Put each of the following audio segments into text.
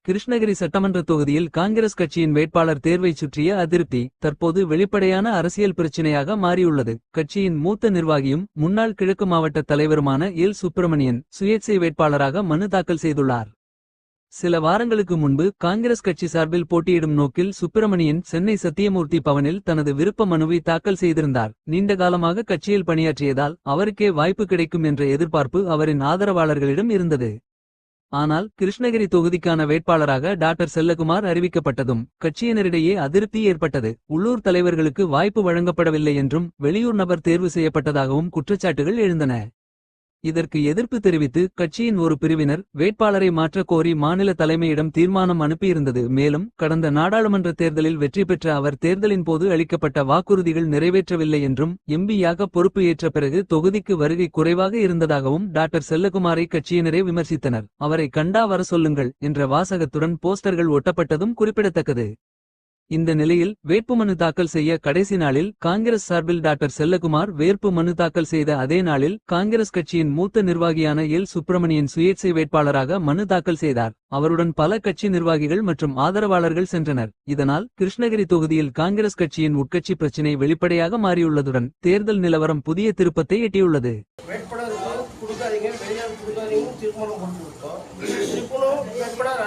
கிருஷ்ணகிரி சட்டமன்ற தொகுதியில் காங்கிரஸ் கட்சியின் வேட்பாளர் தேர்வைச் சுற்றிய அதிருப்தி தற்போது வெளிப்படையான அரசியல் பிரச்சினையாக மாறியுள்ளது. கட்சியின் மூத்த நிர்வாகியும் முன்னாள் கிழக்கு மாவட்ட தலைவருமான எல். சுப்பிரமணியன் சுயேட்சை வேட்பாளராக மனு தாக்கல் செய்துள்ளார். சில வாரங்களுக்கு முன்பு காங்கிரஸ் கட்சி சார்பில் போட்டியிடும் நோக்கில் சுப்பிரமணியன் சென்னை சத்தியமூர்த்தி பவனில் தனது விருப்ப மனுவை தாக்கல் செய்திருந்தார். நீண்டகாலமாக கட்சியில் பணியாற்றியதால் அவருக்கே வாய்ப்பு கிடைக்கும் என்ற எதிர்பார்ப்பு அவரின் ஆதரவாளர்களிடம் இருந்தது. ஆனால் கிருஷ்ணகிரி தொகுதிக்கான வேட்பாளராக டாக்டர் செல்லகுமார் அறிவிக்கப்பட்டதும் கட்சியினரிடையே அதிருப்தி ஏற்பட்டது. உள்ளூர் தலைவர்களுக்கு வாய்ப்பு வழங்கப்படவில்லை என்றும் வெளியூர் நபர் தேர்வு செய்யப்பட்டதாகவும் குற்றச்சாட்டுகள் எழுந்தன. இதற்கு எதிர்ப்பு தெரிவித்து கட்சியின் ஒரு பிரிவினர் வேட்பாளரை மாற்றக் கோரி மாநில தலைமையிடம் தீர்மானம் அனுப்பியிருந்தது. மேலும் கடந்த நாடாளுமன்ற தேர்தலில் வெற்றி பெற்ற அவர் தேர்தலின் போது அளிக்கப்பட்ட வாக்குறுதிகள் நிறைவேற்றவில்லை என்றும் எம்பியாக பொறுப்பு ஏற்ற பிறகு தொகுதிக்கு வருகை குறைவாக இருந்ததாகவும் டாக்டர் செல்லகுமாரை கட்சியினரே விமர்சித்தனர். அவரை கண்டா வர சொல்லுங்கள் என்ற வாசகத்துடன் போஸ்டர்கள் ஒட்டப்பட்டதும் குறிப்பிடத்தக்கது. இந்த நிலையில் வேட்புமனு தாக்கல் செய்ய கடைசி நாளில் காங்கிரஸ் சார்பில் டாக்டர் செல்லகுமார் வேட்பு மனு தாக்கல் செய்த அதே நாளில் காங்கிரஸ் கட்சியின் மூத்த நிர்வாகியான எல். சுப்பிரமணியன் சுயேட்சை வேட்பாளராக மனு தாக்கல் செய்தார். அவருடன் பல கட்சி நிர்வாகிகள் மற்றும் ஆதரவாளர்கள் சென்றனர். இதனால் கிருஷ்ணகிரி தொகுதியில் காங்கிரஸ் கட்சியின் உட்கட்சி பிரச்சினை வெளிப்படையாக மாறியுள்ளதுடன் தேர்தல் நிலவரம் புதிய திருப்பத்தை எட்டியுள்ளது.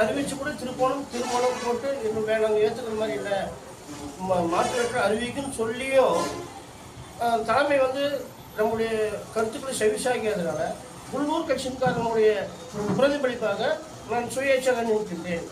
அறிவிச்சு கூட திருப்பணம் போட்டு இன்னும் நாங்கள் ஏற்றுக்கிற மாதிரி இல்லை, மாற்று அறிவிக்குன்னு சொல்லியும் தலைமை நம்முடைய கருத்துக்களை செவிசாக்கியதுனால உள்ளூர் கட்சிக்காரனுடைய பிரதிபலிப்பாக நான் சுயேட்சையாக நிற்கின்றேன்.